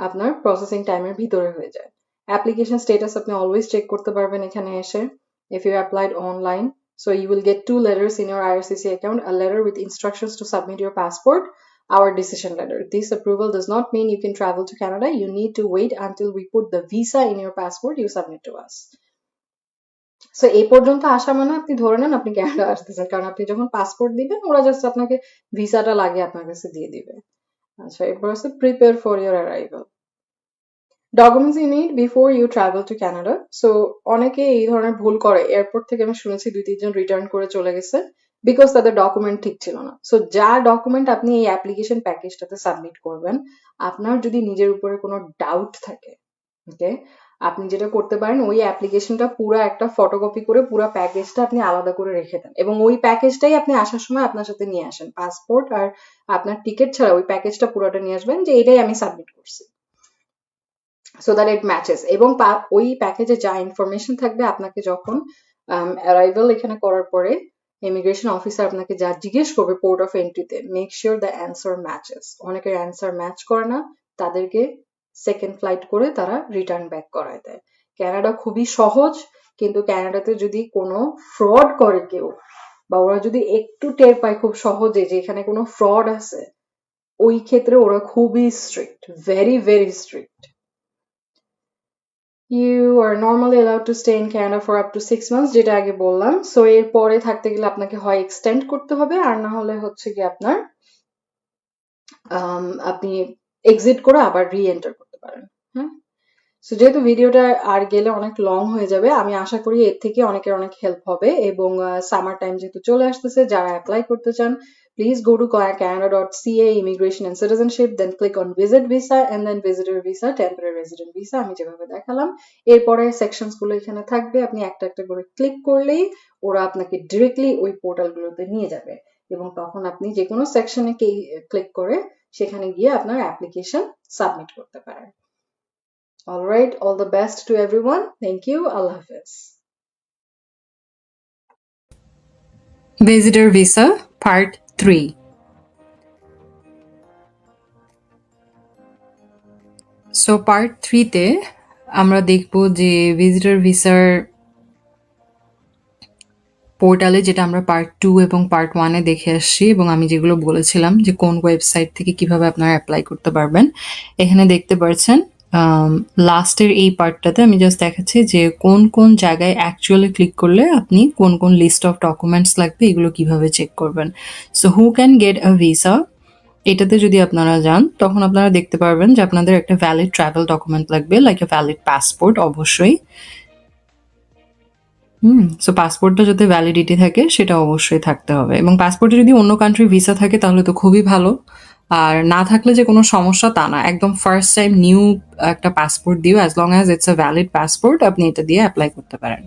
আপনার প্রসেসিং টাইমের ভিতরে হয়ে যায়। অ্যাপ্লিকেশন স্টেটাস আপনি অলওয়েজ চেক করতে পারবেন এখানে এসে। If you applied online, so you will get 2 letters in your IRCC account, a letter with instructions to submit your passport, our decision letter. This approval does not mean you can travel to Canada. You need to wait until we put the visa in your passport you submit to us. So এই পর্যন্ত আসা মানে আপনি ধরে নেন আপনি Canada আসতেছেন, কারণ আপনি যখন পাসপোর্ট দিবেন ওরা জাস্ট আপনাকে ভিসাটা লাগিয়ে আপনার কাছে দিয়ে দিবে। আচ্ছা, এরপর আছে prepare for your arrival. Documents you need before you travel to Canada. So অনেকে এই ধরনের ভুল করে, এয়ারপোর্ট থেকে আমি শুনেছি 2-3 জন রিটার্ন করে চলে গেছে বিকজ তাদের ডকুমেন্ট ঠিক ছিল না। সো যা ডকুমেন্ট আপনি এই অ্যাপ্লিকেশন প্যাকেজটাতে সাবমিট করবেন, আপনার যদি নিজের উপরে কোনো ডাউট থাকে, ওকে, আপনি যেটা করতে পারেন ওই অ্যাপ্লিকেশনটা পুরো একটা ফটোকপি করে পুরো প্যাকেজটা আপনি আলাদা করে রেখে দেন এবং ওই প্যাকেজটাই আপনি আসার সময় আপনার সাথে নিয়ে আসেন। পাসপোর্ট আর আপনার টিকিট ছাড়া ওই প্যাকেজটা পুরোটা নিয়ে আসবেন যে এটাই আমি সাবমিট করছি, সো দ্যাট ইট ম্যাচেস। এবং ওই প্যাকেজে যা ইনফরমেশন থাকবে আপনাকে যখন অ্যারাইভাল এখানে করার পরে ইমিগ্রেশন অফিসার আপনাকে যা জিজ্ঞেস করবে পোর্ট অফ এন্ট্রিতে, make sure the answer matches. অনেকের অ্যান্সার ম্যাচ করে না, তাদেরকে সেকেন্ড ফ্লাইট করে তারা রিটার্ন ব্যাক করায় দেয়। ক্যানাডা খুবই সহজ, কিন্তু ক্যানাডাতে যদি কোনো ফ্রড করে কেউ বা ওরা যদি একটু টের পায় খুব সহজে যে এখানে কোনো ফ্রড আছে, ওই ক্ষেত্রে ওরা খুবই strict, very very strict. You are normally allowed to stay in Canada for up to 6 months, যেটা আগে বললাম। সো এর পরে থাকতে গেলে আপনাকে হয় এক্সটেন্ড করতে হবে, আর না হলে হচ্ছে কি আপনার আপনি এক্সিট করে আবার রি এন্টার করতে পারেন। হ্যাঁ, সো যেহেতু ভিডিওটা আর গেলে অনেক লং হয়ে যাবে, আমি আশা করি এর থেকে অনেকের অনেক হেল্প হবে। এবং সামার টাইম যেহেতু চলে আসতেছে, যারা অ্যাপ্লাই করতে চান, please go to canada.ca immigration and citizenship, then click on visit visa and then visitor visa, temporary resident visa, আমি যেভাবে দেখালাম। এরপরে সেকশনস গুলো এখানে থাকবে, আপনি একটা একটা করে ক্লিক করলেই ওরা আপনাকে ডিরেক্টলি ওই পোর্টালগুলোতে নিয়ে যাবে এবং তখন আপনি যে কোনো সেকশনে ক্লিক করে সেখানে গিয়ে আপনার অ্যাপ্লিকেশন সাবমিট করতে পারেন। All right, all the best to everyone. Thank you. Allah Hafiz. Visitor Visa Part 3. So part 3-তে আমরা দেখব যে ভিজিটর ভিসার পোর্টালে, যেটা আমরা পার্ট 2 এবং পার্ট 1-এ দেখে আসছি এবং আমি যেগুলো বলেছিলাম যে কোন ওয়েবসাইট থেকে কিভাবে আপনারা অ্যাপ্লাই করতে পারবেন। এখানে দেখতে পাচ্ছেন লাস্টের এই পার্টটাতে আমি জাস্ট দেখাচ্ছি যে কোন কোন জায়গায় অ্যাকচুয়ালি ক্লিক করলে আপনি কোন কোন লিস্ট অফ ডকুমেন্টস লাগবে এগুলো কিভাবে চেক করবেন। So who can get a visa, এটাতে যদি আপনারা যান তখন আপনারা দেখতে পারবেন যে আপনাদের একটা ভ্যালিড ট্রাভেল ডকুমেন্ট লাগবে, লাইক এ ভ্যালিড পাসপোর্ট অবশ্যই। সো পাসপোর্টটা যাতে ভ্যালিডিটি থাকে সেটা অবশ্যই থাকতে হবে, এবং পাসপোর্টে যদি অন্য কান্ট্রির ভিসা থাকে তাহলে তো খুবই ভালো, আর না থাকলে যে কোনো সমস্যা তা না, একদম ফার্স্ট টাইম নিউ একটা পাসপোর্ট দিও, as long as it's a valid passport আপনি এটা দিয়ে অ্যাপ্লাই করতে পারেন।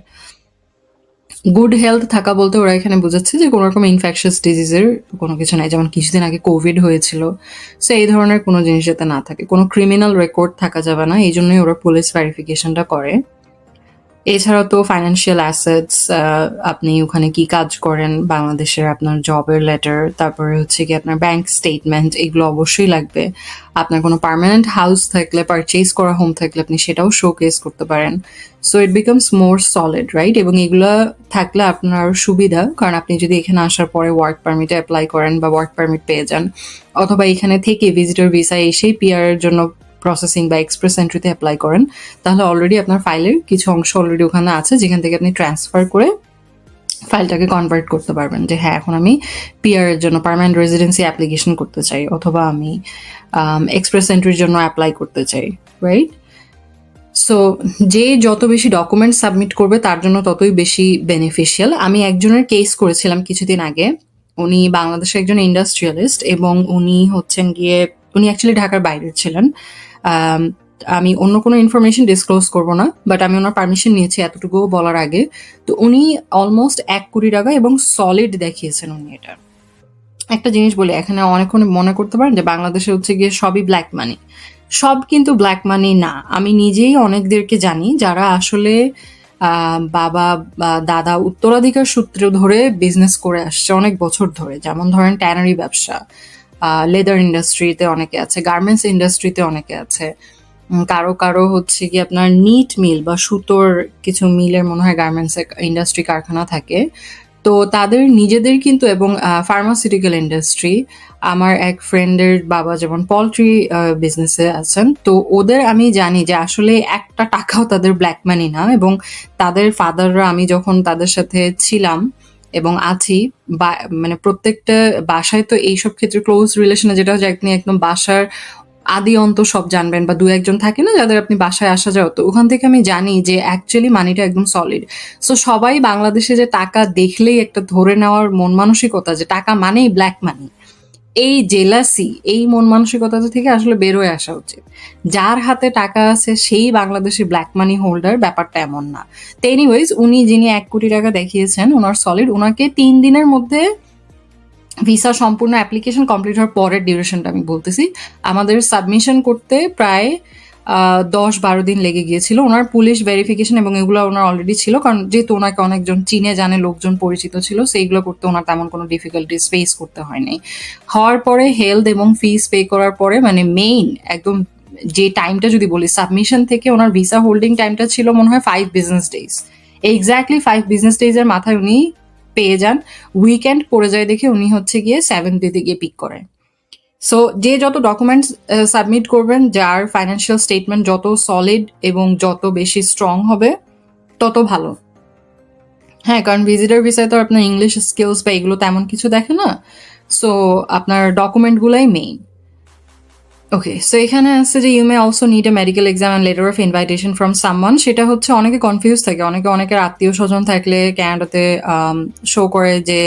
গুড হেলথ থাকা বলতে ওরা এখানে বোঝাচ্ছে যে কোনো রকম ইনফেকশাস ডিজিজের কোনো কিছু নাই, যেমন কিছুদিন আগে কোভিড হয়েছিল, সো এই ধরনের কোনো জিনিস যাতে না থাকে। কোনো ক্রিমিনাল রেকর্ড থাকা যাবে না, এই জন্যই ওরা পুলিশ ভেরিফিকেশনটা করে। এছাড়াও তো ফাইন্যান্সিয়াল অ্যাসেটস, আপনি ওখানে কি কাজ করেন, বাংলাদেশের আপনার জবের লেটার, তারপরে হচ্ছে কি আপনার ব্যাংক স্টেটমেন্ট, এগুলো অবশ্যই লাগবে। আপনার কোনো পার্মানেন্ট হাউস থাকলে, পারচেজ করা হোম থাকলে আপনি সেটাও শোকেস করতে পারেন। So it becomes more solid, right? এবং এগুলো থাকলে আপনার সুবিধা, কারণ আপনি যদি এখানে আসার পরে ওয়ার্ক পারমিটে অ্যাপ্লাই করেন বা ওয়ার্ক পারমিট পেয়ে যান, অথবা এখানে থেকে ভিজিটর ভিসা এসেই পিআর এর জন্য প্রসেসিং বা এক্সপ্রেস এন্ট্রিতে অ্যাপ্লাই করেন, তাহলে অলরেডি আপনার ফাইলের কিছু অংশ অলরেডি ওখানে আছে যেখান থেকে আপনি ট্রান্সফার করে ফাইলটাকে কনভার্ট করতে পারবেন যে হ্যাঁ, এখন আমি পিআর এর জন্য পার্মানেন্ট রেসিডেন্সি অ্যাপ্লিকেশন করতে চাই, অথবা আমি এক্সপ্রেস এন্ট্রির জন্য অ্যাপ্লাই করতে চাই, রাইট? সো যে যত বেশি ডকুমেন্ট সাবমিট করবে তার জন্য ততই বেশি বেনিফিশিয়াল। আমি একজনের কেস করেছিলাম কিছুদিন আগে। উনি বাংলাদেশের একজন ইন্ডাস্ট্রিয়ালিস্ট এবং উনি হচ্ছেন গিয়ে, উনি অ্যাকচুয়ালি ঢাকার বাইরের ছিলেন। আম, আমি অন্য কোনো ইনফরমেশন ডিসক্লোজ করব না, বাট আমি ওনার পারমিশন নিয়েছি এতটুকু বলার আগে। তো উনি অলমোস্ট 1 কোটি টাকা এবং সলিড দেখিয়েছেন উনি এটা। একটা জিনিস বলি, এখানে অনেকক্ষণ মনে করতে পারেন যে বাংলাদেশে হচ্ছে গিয়ে সবই ব্ল্যাক মানি। সব কিন্তু ব্ল্যাক মানি না। আমি নিজেই অনেকদেরকে জানি যারা আসলে বাবা বা দাদা উত্তরাধিকার সূত্রে ধরে বিজনেস করে আসছে অনেক বছর ধরে। যেমন ধরেন ট্যানারি ব্যবসা, লেদার ইন্ডাস্ট্রিতে অনেকে আছে, গার্মেন্টস ইন্ডাস্ট্রিতে অনেকে আছে, কারো কারো হচ্ছে কি আপনার নিট মিল বা সুতোর কিছু মিলের মনে হয় গার্মেন্টস ইন্ডাস্ট্রি কারখানা থাকে। তো তাদের নিজেদের কিন্তু, এবং ফার্মাসিউটিক্যাল ইন্ডাস্ট্রি, আমার এক ফ্রেন্ডের বাবা যেমন পোল্ট্রি বিজনেসে আছেন, তো ওদের আমি জানি যে আসলে একটা টাকাও তাদের ব্ল্যাক মানি না। এবং তাদের ফাদাররা, আমি যখন তাদের সাথে ছিলাম এবং আছি, মানে প্রত্যেকটা বাসায় তো এইসব ক্ষেত্রে ক্লোজ রিলেশনে যেটা হচ্ছে আপনি একদম বাসার আদি অন্ত সব জানবেন, বা দু একজন থাকে না যাদের আপনি বাসায় আসা যাও, তো ওখান থেকে আমি জানি যে অ্যাকচুয়ালি মানিটা একদম সলিড। সো সবাই বাংলাদেশে যে টাকা দেখলেই একটা ধরে নেওয়ার মন মানসিকতা যে টাকা মানেই ব্ল্যাক মানি, এই জেলাসি, এই মন মানসিকতা থেকে আসলে বের হয়ে আসা উচিত। যার হাতে টাকা আছে সেই বাংলাদেশি ব্ল্যাক মানি হোল্ডার, ব্যাপারটা এমন না। তো এনিওয়েজ, উনি যিনি 1 কোটি টাকা দেখিয়েছেন, ওনার সলিড, ওনাকে 3 দিনের মধ্যে ভিসা সম্পূর্ণ অ্যাপ্লিকেশন কমপ্লিট হওয়ার পরের ডিউরেশনটা আমি বলতেছি, আমাদের সাবমিশন করতে প্রায় 10-12 দিন লেগে গিয়েছিল। ওনার পুলিশ ভেরিফিকেশন এবং এগুলো ওনার অলরেডি ছিল, কারণ যেহেতু ওনাকে অনেকজন চিনে জানে, লোকজন পরিচিত ছিল, সেইগুলো করতে ওনার তেমন কোনো ডিফিকাল্টিস ফেস করতে হয়নি। হওয়ার পরে হেলথ এবং ফিস পে করার পরে, মানে মেইন একদম যে টাইমটা যদি বলি, সাবমিশন থেকে ওনার ভিসা হোল্ডিং টাইমটা ছিল মনে হয় 5 বিজনেস ডেজ। এক্স্যাক্টলি 5 বিজনেস ডেজের মাথায় উনি পেয়ে যান। উইকেন্ড পড়ে যায় দেখে উনি হচ্ছে গিয়ে 7th ডেতে গিয়ে পিক করে। সো যে যত ডকুমেন্টস সাবমিট করবেন, যার ফাইন্যান্সিয়াল স্টেটমেন্ট যত সলিড এবং যত বেশি স্ট্রং হবে, তত ভালো। হ্যাঁ, কারণ ভিজিটর ভিসায় তো আপনার ইংলিশ স্কিলস বা এগুলো তেমন কিছু দেখে না। সো আপনার ডকুমেন্টগুলাই মেইন। ওকে, সো এখানে আছে যে you may also need a medical exam and letter of invitation from someone. সেটা হচ্ছে অনেকে কনফিউজ থাকে, অনেকের আত্মীয় স্বজন থাকলে ক্যানাডাতে শো করে যে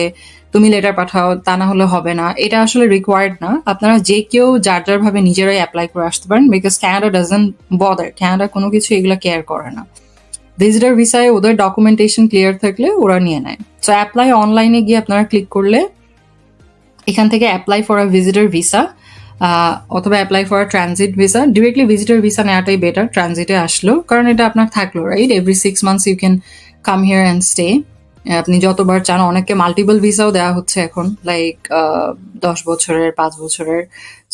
তুমি লেটার পাঠাও, তা না হলে হবে না। এটা আসলে রিকোয়ার্ড না। আপনারা যে কেউ যার যার ভাবে নিজেরাই অ্যাপ্লাই করে আসতে পারেন, because Canada doesn't bother, Canada কোনো কিছু এগুলো কেয়ার করে না। ভিজিটর ভিসায় ওদের ডকুমেন্টেশন ক্লিয়ার থাকলে ওরা নিয়ে নেয়। সো অ্যাপ্লাই অনলাইনে গিয়ে আপনারা ক্লিক করলে এখান থেকে apply for a visitor visa অথবা apply for transit visa, directly visitor visa নেওয়াটাই বেটার ট্রানজিটে আসলো, কারণ এটা আপনার থাকলো, right? Every 6 months you can come here and stay. আপনি যতবার চান। অনেককে মাল্টিপল ভিসাও দেওয়া হচ্ছে এখন, লাইক 10 বছরের, 5 বছরের।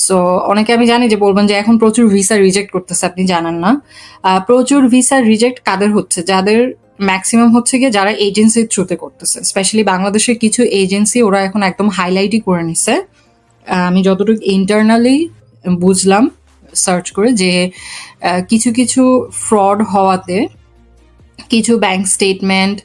সো অনেকে আমি জানি যে বলবেন যে এখন প্রচুর ভিসা রিজেক্ট করতেছে, আপনি জানেন না। প্রচুর ভিসা রিজেক্ট কাদের হচ্ছে? যাদের ম্যাক্সিমাম হচ্ছে গিয়ে যারা এজেন্সির থ্রুতে করতেছে, স্পেশালি বাংলাদেশের কিছু এজেন্সি ওরা এখন একদম হাইলাইটই করে নিছে। আমি যতটুকু ইন্টারনালি বুঝলাম সার্চ করে, যে কিছু কিছু ফ্রড হওয়াতে কিছু ব্যাংক স্টেটমেন্ট,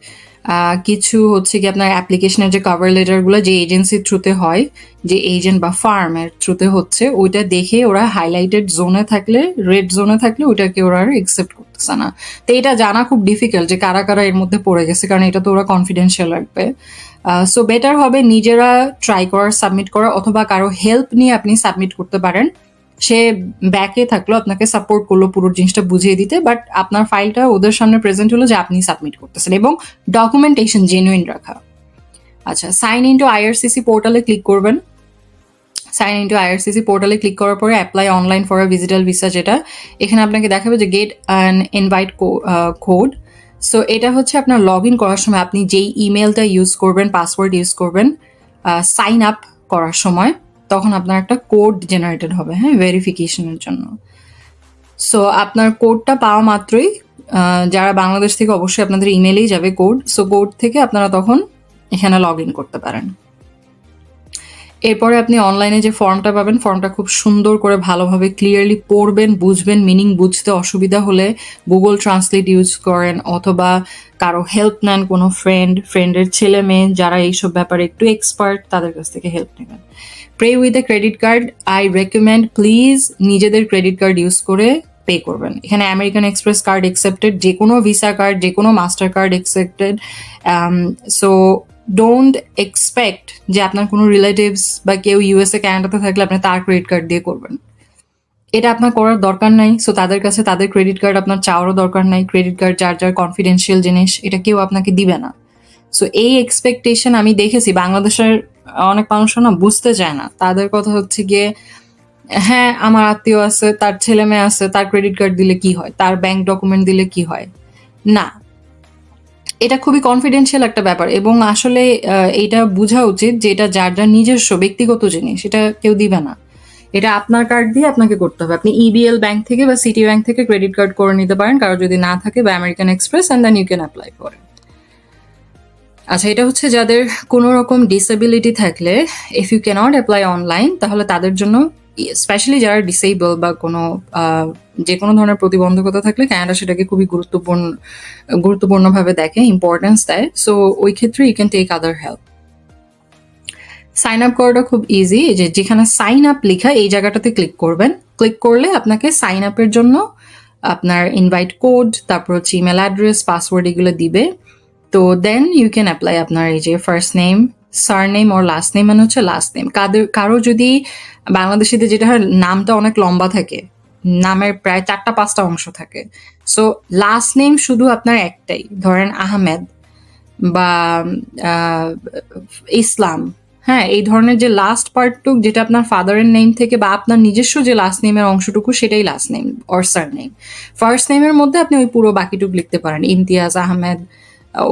কিছু হচ্ছে কি আপনার অ্যাপ্লিকেশনের যে কভার লেটারগুলো যে এজেন্সির থ্রুতে হয়, যে এজেন্ট বা ফার্মের থ্রুতে হচ্ছে, ওইটা দেখে ওরা হাইলাইটেড জোনে থাকলে, রেড জোনে থাকলে ওইটাকে ওরা আর একসেপ্ট করতেছে না। তো এটা জানা খুব ডিফিকাল্ট যে কারা কারা এর মধ্যে পড়ে গেছে, কারণ এটা তো ওরা কনফিডেন্সিয়াল রাখবে। সো বেটার হবে নিজেরা ট্রাই করার, সাবমিট করা, অথবা কারো হেল্প নিয়ে আপনি সাবমিট করতে পারেন। সে ব্যাকে থাকলো, আপনাকে সাপোর্ট করলো পুরো জিনিসটা বুঝিয়ে দিতে, বাট আপনার ফাইলটা ওদের সামনে প্রেজেন্ট হলো যে আপনি সাবমিট করতেছেন, এবং ডকুমেন্টেশন জেনুইন রাখা। আচ্ছা, সাইন ইনটু আইআরসিসি পোর্টালে ক্লিক করবেন। সাইন ইনটু আইআরসিসি পোর্টালে ক্লিক করার পরে apply online for a visitor visa, যেটা এখানে আপনাকে দেখাবে যে get an invite code. So এটা হচ্ছে আপনার লগ ইন করার সময় আপনি যেই ইমেলটা ইউজ করবেন, পাসওয়ার্ড ইউজ করবেন সাইন আপ করার সময়, তখন আপনার একটা কোড জেনারেটেড হবে, হ্যাঁ, ভেরিফিকেশনের জন্য। সো আপনার কোডটা পাওয়া মাত্রই যারা বাংলাদেশ থেকে অবশ্যই আপনাদের ইমেলেই যাবে কোড। সো কোড থেকে আপনারা তখন এখানে লগ ইন করতে পারেন। এরপরে আপনি অনলাইনে যে ফর্মটা পাবেন, ফর্মটা খুব সুন্দর করে ভালোভাবে ক্লিয়ারলি পড়বেন, বুঝবেন। মিনিং বুঝতে অসুবিধা হলে গুগল ট্রান্সলেট ইউজ করেন, অথবা কারো হেল্প নেন, কোনো ফ্রেন্ডের ছেলে মেয়ে যারা এইসব ব্যাপারে একটু এক্সপার্ট, তাদের কাছ থেকে হেল্প নেবেন। Pay with a credit card, I recommend please নিজেদের ক্রেডিট কার্ড ইউজ করে পে করবেন। এখানে আমেরিকান এক্সপ্রেস কার্ড একসেপ্টেড, যে কোনো ভিসা কার্ড, যে কোনো master card accepted. So don't expect যে আপনার কোনো রিলেটিভস বা কেউ ইউএসএ ক্যানাডাতে থাকলে আপনি তার ক্রেডিট কার্ড দিয়ে করবেন, এটা আপনার করার দরকার নাই। সো তাদের কাছে তাদের ক্রেডিট কার্ড আপনার চাওয়ারও দরকার নাই। ক্রেডিট কার্ড যার যার কনফিডেন্সিয়াল জিনিস, এটা কেউ আপনাকে দিবে না। সো এই এক্সপেকটেশন আমি দেখেছি বাংলাদেশের অনেক মানুষ না বুঝতে চায় না। তাদের কথা হচ্ছে গিয়ে, হ্যাঁ আমার আত্মীয় আছে, তার ছেলে মেয়ে আছে, তার ক্রেডিট কার্ড দিলে কি হয়, তার ব্যাংক ডকুমেন্ট দিলে কি হয়। না, এটা খুবই কনফিডেন্সিয়াল একটা ব্যাপার, এবং আসলে এটা বোঝা উচিত যে এটা যার যার নিজস্ব ব্যক্তিগত জিনিস, এটা কেউ দিবে না। এটা আপনার কার্ড দিয়ে আপনাকে করতে হবে। আপনি ইবিএল ব্যাংক থেকে বা সিটি ব্যাংক থেকে ক্রেডিট কার্ড করে নিতে পারেন, কারো যদি না থাকে, বা American Express, and then you can apply for it. আচ্ছা, এটা হচ্ছে যাদের কোনো রকম ডিসেবিলিটি থাকলে, if you can't apply online, তাহলে তাদের জন্য, স্পেশালি যারা ডিসেবল বা কোনো যে কোনো ধরনের প্রতিবন্ধকতা থাকলে, কানাডা সেটাকে খুবই গুরুত্বপূর্ণভাবে দেখে, ইম্পর্টেন্স দেয়। সো ওই ক্ষেত্রে you can take other help. Sign up করাটা খুব ইজি। যে যেখানে সাইন আপ লেখা, এই জায়গাটাতে ক্লিক করবেন। ক্লিক করলে আপনাকে সাইন আপের জন্য আপনার ইনভাইট কোড, তারপর হচ্ছে ইমেল অ্যাড্রেস, পাসওয়ার্ড এগুলো দিবে। তো দেন ইউ ক্যান অ্যাপ্লাই আপনার এই যে ফার্স্ট নেম, সারনেম ওর লাস্ট নেম, মানে হচ্ছে লাস্ট নেম। কারো যদি বাংলাদেশিতে যেটা হয়, নামটা অনেক লম্বা থাকে, নামের প্রায় 4-5টা অংশ থাকে। সো লাস্ট নেম শুধু আপনার একটাই, ধরেন আহমেদ বা ইসলাম, হ্যাঁ, এই ধরনের যে লাস্ট পার্টটুক, যেটা আপনার ফাদারের নেম থেকে বা আপনার নিজস্ব যে লাস্ট নেমের অংশটুকু, সেটাই last name or surname. First নেমের মধ্যে আপনি ওই পুরো বাকিটুক লিখতে পারেন, Imtiaz Ahmed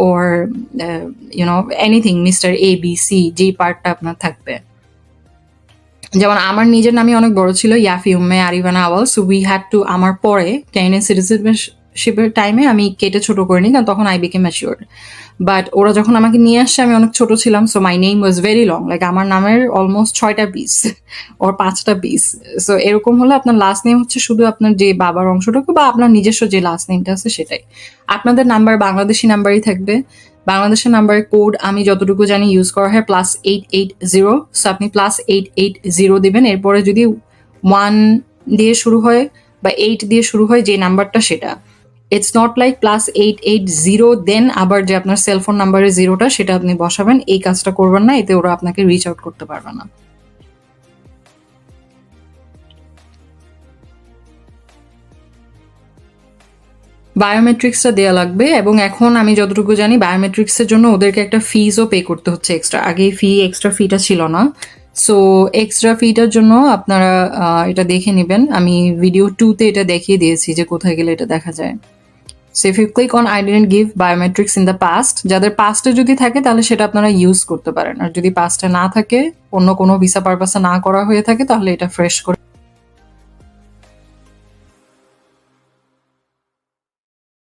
or anything, mister A B C, যেই পার্টটা আপনার থাকবে। যেমন আমার নিজের নামই অনেক বড় ছিল, ইয়াফি উম্মে আরিভানা আওয়াল। সো উই হ্যাড টু, আমার পরে ক্যানাডিয়ান সিটিজেনশিপের টাইমে আমি কেটে ছোট করে নিই, কারণ তখন আই বিকেম ম্যাচিওর্ড। বাট ওরা যখন আমাকে নিয়ে আসছে, আমি অনেক ছোট ছিলাম। So my name was very long, like আমার নামের অলমোস্ট 6টা পিস ওর 5টা পিস। সো এরকম হলে আপনার লাস্ট নেম হচ্ছে শুধু আপনার যে বাবার অংশটুকু বা আপনার নিজস্ব যে লাস্ট নেমটা আছে সেটাই। আপনাদের নাম্বার বাংলাদেশি নাম্বারই থাকবে। বাংলাদেশের নাম্বারের কোড আমি যতটুকু জানি ইউজ করা হয় +880। সো আপনি +880 দিবেন। এরপরে যদি 1 দিয়ে শুরু হয় বা 8 দিয়ে শুরু হয় যে নাম্বারটা, সেটা। ইটস নট লাইক +880 দেন আবার যে আপনার সেলফোন নাম্বারের 0টা সেটা আপনি বসাবেন, এই কাজটা করবেন না, এতে ওরা আপনাকে রিচ আউট করতে পারবে না। বায়োমেট্রিক্সটা দেওয়া লাগবে, এবং এখন আমি যতটুকু জানি বায়োমেট্রিক্সের জন্য ওদেরকে একটা ফিজও পে করতে হচ্ছে এক্সট্রা। আগে এক্সট্রা ফিটা ছিল না। সো এক্সট্রা ফিটার জন্য আপনারা এটা দেখে নেবেন। আমি ভিডিও 2তে এটা দেখিয়ে দিয়েছি যে কোথায় গেলে এটা দেখা যায়। So if you click on I didn't give biometrics in the past, যাদের পাস্টে যদি থাকে তাহলে সেটা আপনারা ইউজ করতে পারেন, আর যদি পাস্টে না থাকে, অন্য কোনো ভিসা পারপাসে না করা হয়ে থাকে, তাহলে এটা ফ্রেশ করে